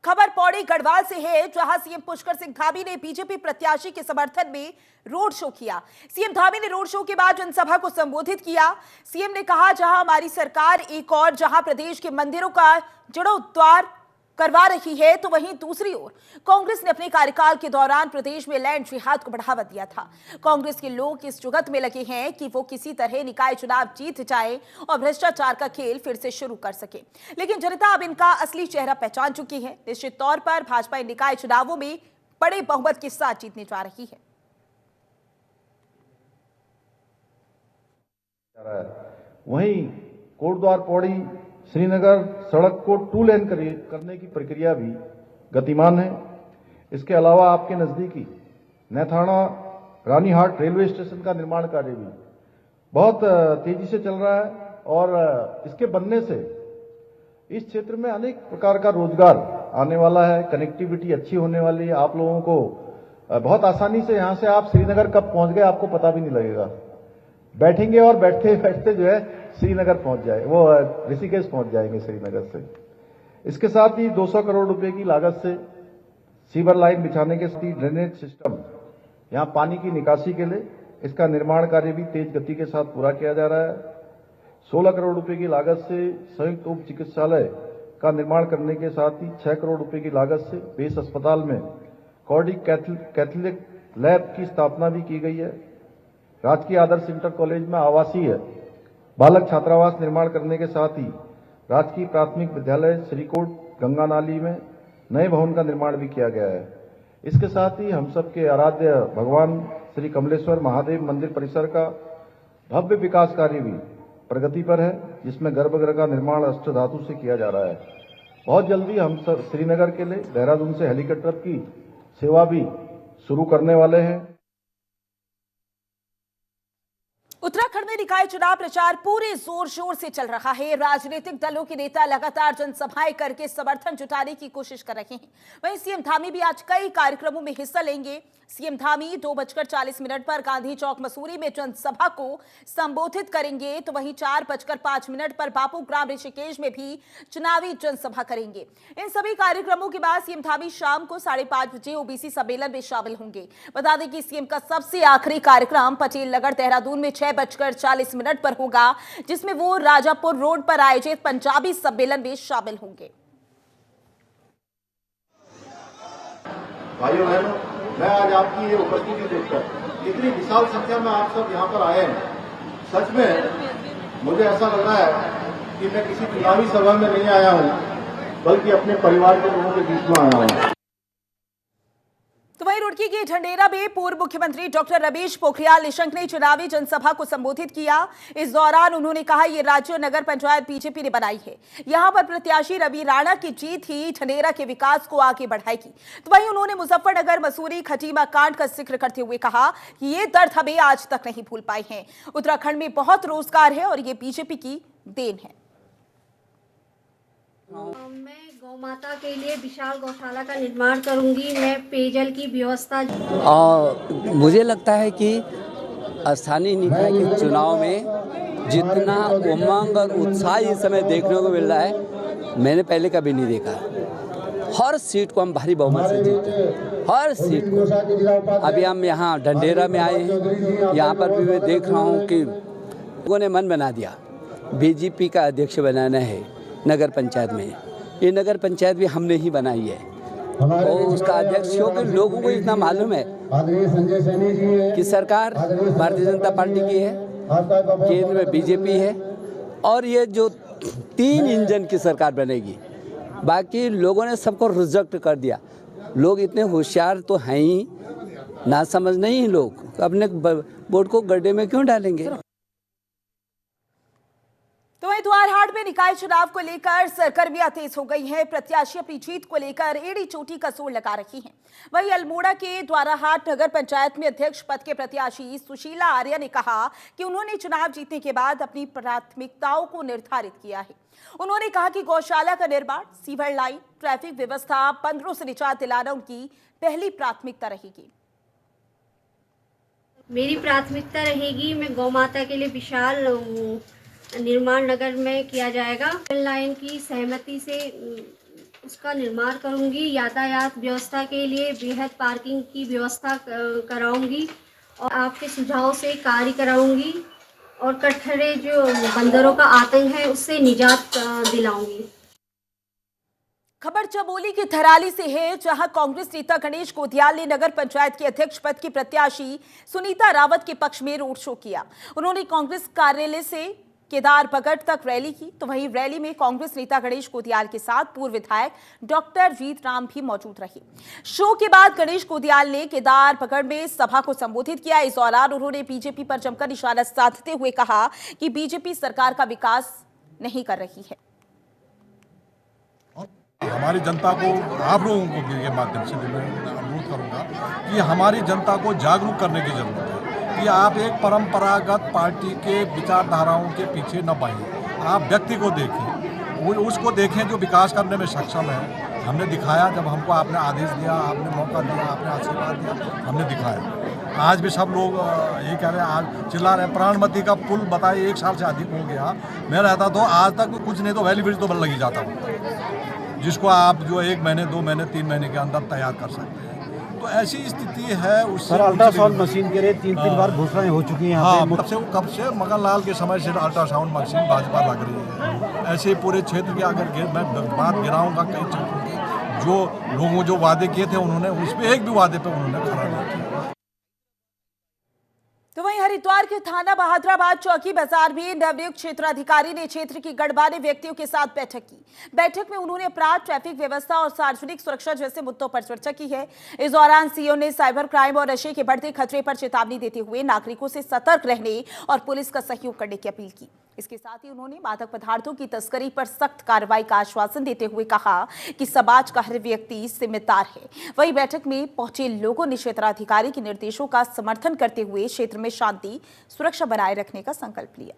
खबर पौड़ी गढ़वाल से है, जहां सीएम पुष्कर सिंह धामी ने बीजेपी प्रत्याशी के समर्थन में रोड शो किया। सीएम धामी ने रोड शो के बाद जनसभा को संबोधित किया। सीएम ने कहा, जहां हमारी सरकार एक और जहां प्रदेश के मंदिरों का जीर्णोद्धार करवा रही है, तो वहीं दूसरी ओर कांग्रेस ने अपने कार्यकाल के दौरान प्रदेश में लैंड जिहाद को बढ़ावा दिया था। कांग्रेस के लोग इस जुगत में लगे हैं कि वो किसी तरह निकाय चुनाव जीत जाए और भ्रष्टाचार का खेल फिर से शुरू कर सके, लेकिन जनता अब इनका असली चेहरा पहचान चुकी है। निश्चित तौर पर भाजपा इन निकाय चुनावों में बड़े बहुमत के साथ जीतने जा रही है। वहीं कोटद्वार पौड़ी श्रीनगर सड़क को 2 लेन करने की प्रक्रिया भी गतिमान है। इसके अलावा आपके नजदीकी नैथाना रानीहाट रेलवे स्टेशन का निर्माण कार्य भी बहुत तेजी से चल रहा है और इसके बनने से इस क्षेत्र में अनेक प्रकार का रोजगार आने वाला है। कनेक्टिविटी अच्छी होने वाली है। आप लोगों को बहुत आसानी से यहां से आप श्रीनगर कब पहुंच गए आपको पता भी नहीं लगेगा। बैठेंगे और बैठते बैठते जो है श्रीनगर पहुंच जाए, वो ऋषिकेश पहुंच जाएंगे श्रीनगर से। इसके साथ ही 200 करोड़ रुपए की लागत से सीवर लाइन बिछाने के साथ ही ड्रेनेज सिस्टम, यहां पानी की निकासी के लिए इसका निर्माण कार्य भी तेज गति के साथ पूरा किया जा रहा है। 16 करोड़ रुपए की लागत से संयुक्त उप चिकित्सालय का निर्माण करने के साथ ही 6 करोड़ रुपए की लागत से बेस अस्पताल में कार्डियक कैथलिक लैब की स्थापना भी की गई है। राजकीय आदर्श इंटर कॉलेज में आवासीय बालक छात्रावास निर्माण करने के साथ ही राजकीय प्राथमिक विद्यालय श्रीकोट गंगा नाली में नए भवन का निर्माण भी किया गया है। इसके साथ ही हम सब के आराध्य भगवान श्री कमलेश्वर महादेव मंदिर परिसर का भव्य विकास कार्य भी प्रगति पर है, जिसमें गर्भगृह का निर्माण अष्टधातु से किया जा रहा है। बहुत जल्दी हम सब श्रीनगर के लिए देहरादून से हेलीकॉप्टर की सेवा भी शुरू करने वाले हैं। उत्तराखंड में निकाय चुनाव प्रचार पूरे जोर शोर से चल रहा है। राजनीतिक दलों के नेता लगातार जनसभाएं करके समर्थन जुटाने की कोशिश कर रहे हैं। वहीं सीएम धामी भी आज कई कार्यक्रमों में हिस्सा लेंगे। सीएम धामी 2:40 पर गांधी चौक मसूरी में जनसभा को संबोधित करेंगे, तो वहीं 4:05 पर बापू ग्राम ऋषिकेश में भी चुनावी जनसभा करेंगे। इन सभी कार्यक्रमों के बाद सीएम धामी शाम को 5:30 बजे ओबीसी सम्मेलन में शामिल होंगे। बता दें कि सीएम का सबसे आखिरी कार्यक्रम पटेल नगर देहरादून में 6:40 पर होगा, जिसमें वो राजापुर रोड पर आयोजित पंजाबी सम्मेलन में शामिल होंगे। भाइयों बहनों, मैं आज आपकी ये उपस्थिति देखकर इतनी विशाल संख्या में आप सब यहाँ पर आए हैं, सच में मुझे ऐसा लग रहा है कि मैं किसी चुनावी सभा में नहीं आया हूँ, बल्कि अपने परिवार के लोगों के बीच में आया हूँ। तो वहीं रुड़की के ढंढेरा में पूर्व मुख्यमंत्री डॉक्टर रमेश पोखरियाल निशंक ने चुनावी जनसभा को संबोधित किया। इस दौरान उन्होंने कहा, ये राज्य नगर पंचायत बीजेपी ने बनाई है, यहां पर प्रत्याशी रवि राणा की जीत ही ढंढेरा के विकास को आगे बढ़ाएगी। तो वहीं उन्होंने मुजफ्फरनगर मसूरी खटीमा कांड का जिक्र करते हुए कहा कि ये दर्द हमें आज तक नहीं भूल पाए हैं। उत्तराखंड में बहुत रोजगार है और ये बीजेपी की देन है। मैं गौ माता के लिए विशाल गौशाला का निर्माण करूंगी। मैं पेयजल की व्यवस्था मुझे लगता है कि स्थानीय निकाय के चुनाव में जितना उमंग और उत्साह इस समय देखने को मिल रहा है, मैंने पहले कभी नहीं देखा। हर सीट को हम भारी बहुमत से जीते, हर सीट को। अभी हम यहाँ ढंढेरा में आए हैं, यहाँ पर भी मैं देख रहा हूँ कि लोगों ने मन बना दिया, बीजेपी का अध्यक्ष बनाना है नगर पंचायत में। ये नगर पंचायत भी हमने ही बनाई है और उसका अध्यक्ष, क्योंकि लोगों को इतना मालूम है कि सरकार भारतीय जनता पार्टी की है, केंद्र में बीजेपी है और ये जो 3 इंजन की सरकार बनेगी। बाकी लोगों ने सबको रिजेक्ट कर दिया। लोग इतने होशियार तो हैं ही, ना समझ नहीं लोग अपने वोट को गड्ढे में क्यों डालेंगे। तो वहीं द्वारहाट में निकाय चुनाव को लेकर सरगर्मियां तेज हो गई हैं। प्रत्याशी अपनी जीत को लेकर एड़ी चोटी का जोर लगा रही हैं। वहीं अल्मोड़ा के द्वाराहाट नगर पंचायत में अध्यक्ष पद के प्रत्याशी सुशीला आर्य ने कहा कि उन्होंने चुनाव जीतने के बाद अपनी प्राथमिकताओं को निर्धारित किया है। उन्होंने कहा कि गौशाला का निर्माण, सीवर लाइन, ट्रैफिक व्यवस्था, बंदरों से निजात दिलाना उनकी पहली प्राथमिकता रहेगी। मेरी प्राथमिकता रहेगी, मैं गौ माता के लिए विशाल निर्माण नगर में किया जाएगा। लाइन की सहमति से उसका निर्माण करूंगी। यातायात व्यवस्था के लिए बेहद पार्किंग की व्यवस्था कराऊंगी और आपके सुझाव से कार्य कराऊंगी और कटघरे जो बंदरों का आतंक है उससे निजात दिलाऊंगी। खबर चमोली की थराली से है, जहां कांग्रेस नेता गणेश गोदियाल ने नगर पंचायत के अध्यक्ष पद की प्रत्याशी सुनीता रावत के पक्ष में रोड शो किया। उन्होंने कांग्रेस कार्यालय से केदार बगट तक रैली की, तो वहीं रैली में कांग्रेस नेता गणेश गोदियाल के साथ पूर्व विधायक डॉक्टर वीत राम भी मौजूद रहे। शो के बाद गणेश गोदियाल ने केदार बगट में सभा को संबोधित किया। इस दौरान उन्होंने बीजेपी पर जमकर निशाना साधते हुए कहा कि बीजेपी सरकार का विकास नहीं कर रही है। हमारी जनता को, आप लोगों को भी ये माध्यम से मैं अनुरोध करूंगा कि हमारी जनता को जागरूक करने की जरूरत है कि आप एक परंपरागत पार्टी के विचारधाराओं के पीछे न बढ़ें। आप व्यक्ति को देखें, वो उसको देखें जो विकास करने में सक्षम है। हमने दिखाया, जब हमको आपने आदेश दिया, आपने मौका दिया, आपने आशीर्वाद दिया, हमने दिखाया। आज भी सब लोग ये कह रहे हैं, आज चिल्ला रहे हैं प्राणमती का पुल बताइए 1 साल से अधिक हो गया। मैं रहता तो आज तक कुछ नहीं तो वैली ब्रिज तो बन लगी जाता हूँ, जिसको आप जो 1 महीने 2 महीने 3 महीने के अंदर तैयार कर सकते हैं। तो ऐसी स्थिति है। उससे अल्ट्रासाउंड मशीन के लिए 3 बार घोषणाएं हो चुकी हैं यहाँ पे। कब से मगन लाल के समय से अल्ट्रासाउंड मशीन भाजपा लग रही है। ऐसे पूरे क्षेत्र की अगर मैं बात गिराऊंगा, कई क्षेत्रों की जो लोगों जो वादे किए थे उन्होंने उस पर एक भी वादे पे उन्होंने खरा नहीं किया। तो वहीं हरिद्वार के थाना बहादुराबाद चौकी बाजार में नवनियुक्त क्षेत्राधिकारी ने क्षेत्र की गणमान्य व्यक्तियों के साथ बैठक की। बैठक में उन्होंने अपराध, ट्रैफिक व्यवस्था और सार्वजनिक सुरक्षा जैसे मुद्दों पर चर्चा की है। इस दौरान सीओ ने साइबर क्राइम और नशे के बढ़ते खतरे पर चेतावनी देते हुए नागरिकों से सतर्क रहने और पुलिस का सहयोग करने की अपील की। इसके साथ ही उन्होंने मादक पदार्थों की तस्करी पर सख्त कार्रवाई का आश्वासन देते हुए कहा कि समाज का हर व्यक्ति जिम्मेदार है। वहीं बैठक में पहुंचे लोगों ने क्षेत्राधिकारी के निर्देशों का समर्थन करते हुए क्षेत्र में शांति सुरक्षा बनाए रखने का संकल्प लिया।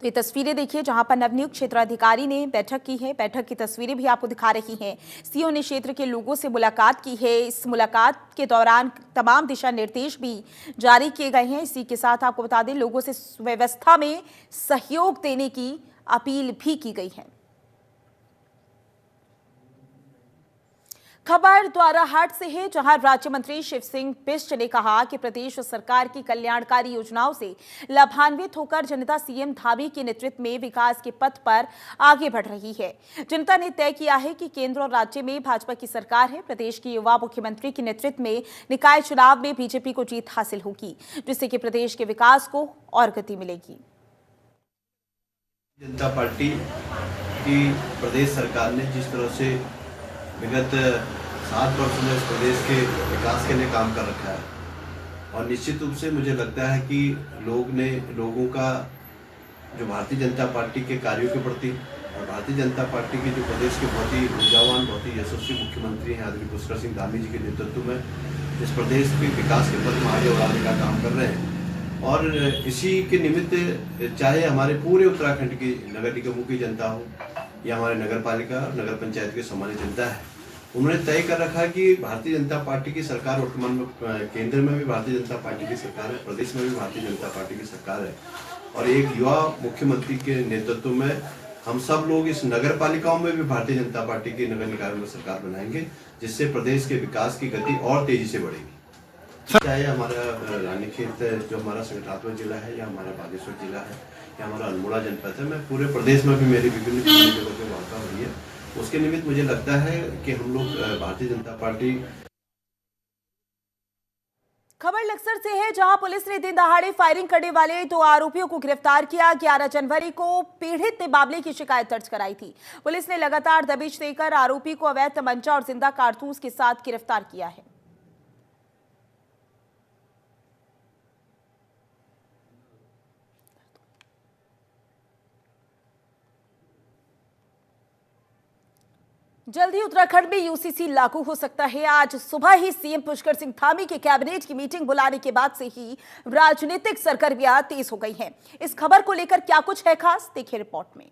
तो ये तस्वीरें देखिए जहां पर नवनियुक्त क्षेत्राधिकारी ने बैठक की है। बैठक की तस्वीरें भी आपको दिखा रही हैं। सीओ ने क्षेत्र के लोगों से मुलाकात की है। इस मुलाकात के दौरान तमाम दिशा निर्देश भी जारी किए गए हैं। इसी के साथ आपको बता दें, लोगों से व्यवस्था में सहयोग देने की अपील भी की गई है। खबर द्वाराहाट से है, जहां राज्य मंत्री शिव सिंह बिष्ट ने कहा कि प्रदेश सरकार की कल्याणकारी योजनाओं से लाभान्वित होकर जनता सीएम धामी के नेतृत्व में विकास के पथ पर आगे बढ़ रही है। जनता ने तय किया है कि केंद्र और राज्य में भाजपा की सरकार है। प्रदेश के युवा मुख्यमंत्री के नेतृत्व में निकाय चुनाव में बीजेपी को जीत हासिल होगी, जिससे कि प्रदेश के विकास को और गति मिलेगी। जनता पार्टी की प्रदेश सरकार ने जिस तरह से विगत 7 वर्षों में इस प्रदेश के विकास के लिए काम कर रखा है और निश्चित रूप से मुझे लगता है कि लोगों का जो भारतीय जनता पार्टी के कार्यों के प्रति और भारतीय जनता पार्टी के जो प्रदेश के बहुत ही ऊर्जावान, बहुत ही यशस्वी मुख्यमंत्री हैं आदरणीय पुष्कर सिंह धामी जी के नेतृत्व में इस प्रदेश के विकास के पथ में आगे बढ़ाने का काम कर रहे हैं। और इसी के निमित्त चाहे हमारे पूरे उत्तराखंड की नगर निगमों की जनता हो या हमारे नगर पालिका नगर पंचायत की सामान्य जनता है, उन्होंने तय कर रखा है कि भारतीय जनता पार्टी की सरकार वर्तमान में केंद्र में भी भारतीय जनता पार्टी की सरकार है, प्रदेश में भी भारतीय जनता पार्टी की सरकार है और एक युवा मुख्यमंत्री के नेतृत्व में हम सब लोग इस नगर पालिकाओं में भी भारतीय जनता पार्टी की नगर निकायों में सरकार बनाएंगे, जिससे प्रदेश के विकास की गति और तेजी से बढ़ेगी। चाहे हमारा रानीखेत जो हमारा संगठनात्मक जिला है या हमारा बागेश्वर जिला है या हमारा अल्मोड़ा जनपद है, मैं पूरे प्रदेश में भी मेरी विभिन्न जगहों पर वार्ता हो रही है। उसके निमित्त मुझे लगता है कि हम लोग भारतीय जनता पार्टी। खबर लक्सर से है, जहां पुलिस ने दिन दहाड़े फायरिंग करने वाले 2 आरोपियों को गिरफ्तार किया। 11 जनवरी को पीड़ित ने मामले की शिकायत दर्ज कराई थी। पुलिस ने लगातार दबिश देकर आरोपी को अवैध तमंचा और जिंदा कारतूस के साथ गिरफ्तार किया है। जल्दी उत्तराखंड में यूसीसी लागू हो सकता है। आज सुबह ही सीएम पुष्कर सिंह धामी के कैबिनेट की मीटिंग बुलाने के बाद से ही राजनीतिक सरगर्मियां तेज हो गई हैं। इस खबर को लेकर क्या कुछ है खास, देखिए रिपोर्ट में।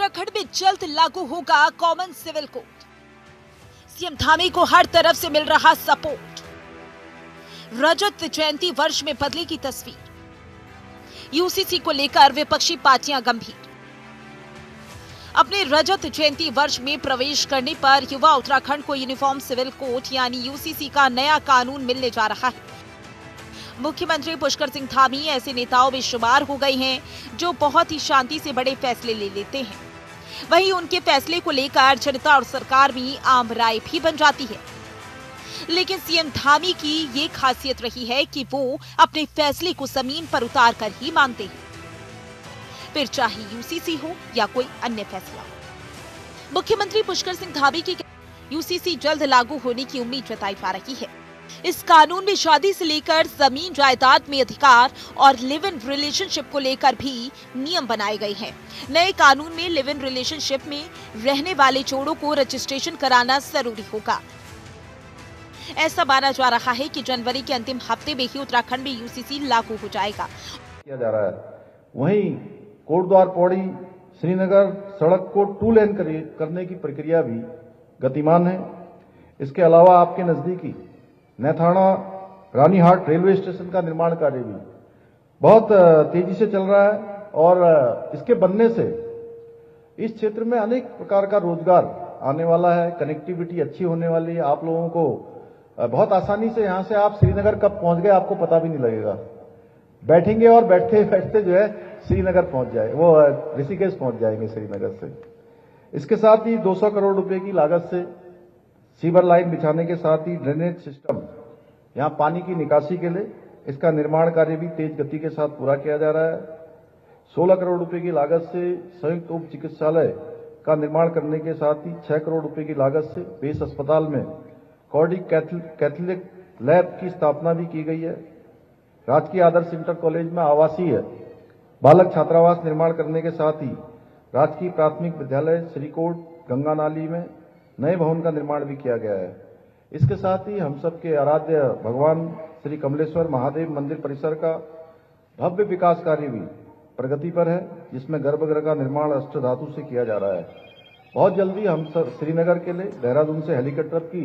उत्तराखंड में जल्द लागू होगा common civil code. CM Dhami को हर तरफ से मिल रहा सपोर्ट। रजत जयंती वर्ष में बदलेगी तस्वीर। यूसीसी को लेकर विपक्षी पार्टियां गंभीर। अपने रजत जयंती वर्ष में प्रवेश करने पर युवा उत्तराखंड को यूनिफॉर्म सिविल कोड यानी यूसीसी का नया कानून मिलने जा रहा है। मुख्यमंत्री पुष्कर सिंह धामी ऐसे नेताओं में शुमार हो गए हैं जो बहुत ही शांति से बड़े फैसले ले लेते हैं। वहीं उनके फैसले को लेकर जनता और सरकार में आम राय भी बन जाती है। लेकिन सीएम धामी की ये खासियत रही है कि वो अपने फैसले को जमीन पर उतार कर ही मानते हैं, फिर चाहे यूसीसी हो या कोई अन्य फैसला। मुख्यमंत्री पुष्कर सिंह धामी की यूसीसी जल्द लागू होने की उम्मीद जताई जा रही है। इस कानून में शादी से लेकर जमीन जायदाद में अधिकार और लिव इन रिलेशनशिप को लेकर भी नियम बनाए गए हैं। नए कानून में लिव इन रिलेशनशिप में रहने वाले जोड़ों को रजिस्ट्रेशन कराना जरूरी होगा। ऐसा माना जा रहा है कि जनवरी के अंतिम हफ्ते में ही उत्तराखंड में यूसीसी लागू हो जाएगा। किया जा रहा है। वहीं कोटद्वार पौड़ी श्रीनगर सड़क को 2 लेन करने की प्रक्रिया भी गतिमान है। इसके अलावा आपके नजदीकी नैथाना रानीहाट रेलवे स्टेशन का निर्माण कार्य भी बहुत तेजी से चल रहा है और इसके बनने से इस क्षेत्र में अनेक प्रकार का रोजगार आने वाला है। कनेक्टिविटी अच्छी होने वाली है। आप लोगों को बहुत आसानी से यहां से आप श्रीनगर कब पहुंच गए आपको पता भी नहीं लगेगा। बैठेंगे और बैठते बैठते जो है श्रीनगर पहुंच जाए, वो ऋषिकेश पहुंच जाएंगे श्रीनगर से। इसके साथ ही 200 करोड़ रुपए की लागत से सीवर लाइन बिछाने के साथ ही ड्रेनेज सिस्टम, यहां पानी की निकासी के लिए इसका निर्माण कार्य भी तेज गति के साथ पूरा किया जा रहा है। 16 करोड़ रुपए की लागत से संयुक्त उप चिकित्सालय का निर्माण करने के साथ ही 6 करोड़ रुपए की लागत से बेस अस्पताल में कार्डिक कैथलिक लैब की स्थापना भी की गई है। राजकीय आदर्श इंटर कॉलेज में आवासीय बालक छात्रावास निर्माण करने के साथ ही राजकीय प्राथमिक विद्यालय श्रीकोट गंगानाली में नए भवन का निर्माण भी किया गया है। इसके साथ ही हम सबके आराध्य भगवान श्री कमलेश्वर महादेव मंदिर परिसर का भव्य विकास कार्य भी प्रगति पर है, जिसमें गर्भगृह का निर्माण अष्टधातु से किया जा रहा है। बहुत जल्दी हम सब श्रीनगर के लिए देहरादून से हेलीकॉप्टर की।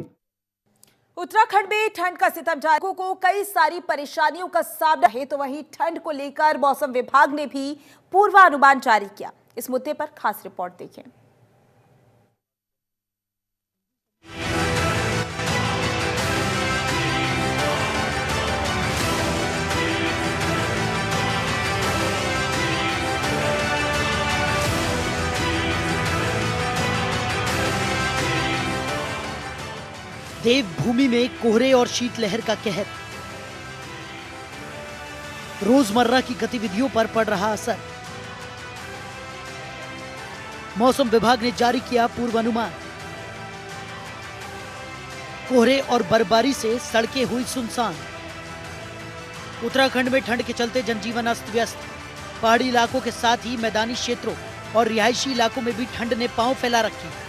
उत्तराखंड में ठंड का सितम जारी, को कई सारी परेशानियों का सामना है, तो वहीं ठंड को लेकर मौसम विभाग ने भी पूर्वानुमान जारी किया। इस मुद्दे पर खास रिपोर्ट देखें। देवभूमि में कोहरे और शीतलहर का कहर, रोजमर्रा की गतिविधियों पर पड़ रहा असर। मौसम विभाग ने जारी किया पूर्वानुमान। कोहरे और बर्फबारी से सड़कें हुई सुनसान। उत्तराखंड में ठंड के चलते जनजीवन अस्त व्यस्त। पहाड़ी इलाकों के साथ ही मैदानी क्षेत्रों और रिहायशी इलाकों में भी ठंड ने पांव फैला रखे।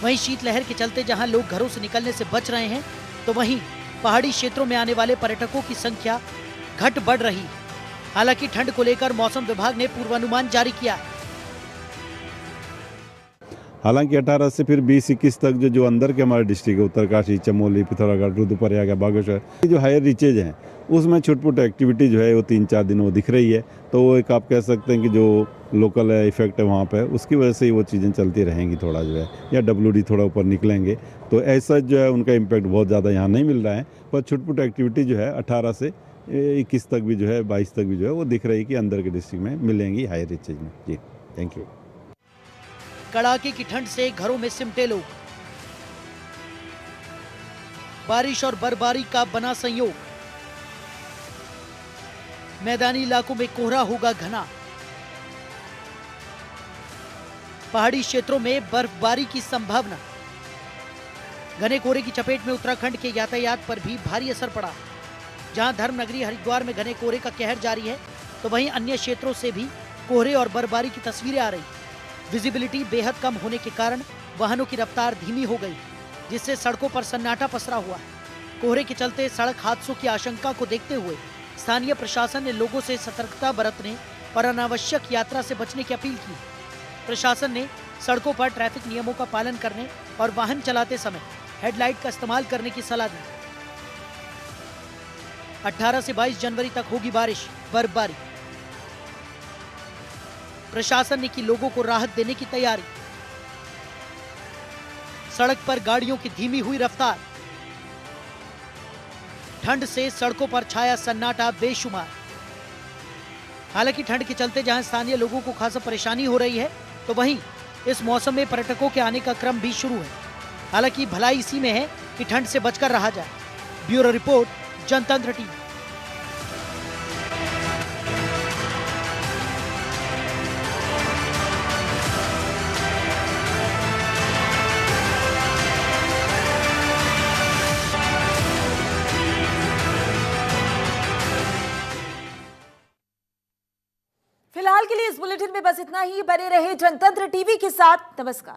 वहीं शीतलहर के चलते जहां लोग घरों से निकलने से बच रहे हैं, तो वहीं पहाड़ी क्षेत्रों में आने वाले पर्यटकों की संख्या घट बढ़ रही। हालांकि ठंड को लेकर मौसम विभाग ने पूर्वानुमान जारी किया है। हालांकि 18 से फिर 20-21 तक जो अंदर के हमारे डिस्ट्रिक्ट है, उत्तरकाशी, चमोली, पिथौरागढ़, रुद्रप्रयाग, बागेश्वर, जो हायर रीचेज हैं उसमें छोटी एक्टिविटी जो है वो 3-4 दिन वो दिख रही है। तो वो एक आप कह सकते हैं कि जो लोकल इफेक्ट है वहाँ पे, उसकी वजह से ही वो चीज़ें चलती रहेंगी थोड़ा जो है, या WD थोड़ा ऊपर निकलेंगे तो ऐसा जो है उनका इम्पैक्ट बहुत ज़्यादा यहाँ नहीं मिल रहा है। पर छोटी एक्टिविटी जो है 18 से 21 तक भी जो है, 22 तक भी जो है वो दिख रही है कि अंदर के डिस्ट्रिक्ट में मिलेंगी हायर रीचेज में। जी थैंक यू। कड़ाके की ठंड से घरों में सिमटे लोग। बारिश और बर्फबारी का बना संयोग। मैदानी इलाकों में कोहरा होगा घना। पहाड़ी क्षेत्रों में बर्फबारी की संभावना। घने कोहरे की चपेट में उत्तराखंड के यातायात पर भी भारी असर पड़ा। जहां धर्मनगरी हरिद्वार में घने कोहरे का कहर जारी है, तो वहीं अन्य क्षेत्रों से भी कोहरे और बर्फबारी की तस्वीरें आ रही। विजिबिलिटी बेहद कम होने के कारण वाहनों की रफ्तार धीमी हो गई, जिससे सड़कों पर सन्नाटा पसरा हुआ है। कोहरे के चलते सड़क हादसों की आशंका को देखते हुए स्थानीय प्रशासन ने लोगों से सतर्कता बरतने और अनावश्यक यात्रा से बचने की अपील की। प्रशासन ने सड़कों पर ट्रैफिक नियमों का पालन करने और वाहन चलाते समय हेडलाइट का इस्तेमाल करने की सलाह दी। 18 से 22 जनवरी तक होगी बारिश, बर्फबारी। प्रशासन ने की लोगों को राहत देने की तैयारी। सड़क पर गाड़ियों की धीमी हुई रफ्तार। ठंड से सड़कों पर छाया सन्नाटा बेशुमार। हालांकि ठंड के चलते जहां स्थानीय लोगों को खासा परेशानी हो रही है, तो वहीं इस मौसम में पर्यटकों के आने का क्रम भी शुरू है। हालांकि भलाई इसी में है कि ठंड से बचकर रहा जाए। ब्यूरो रिपोर्ट, जनतंत्र टीवी। फिलहाल के लिए इस बुलेटिन में बस इतना ही। बने रहे जनतंत्र टीवी के साथ। नमस्कार।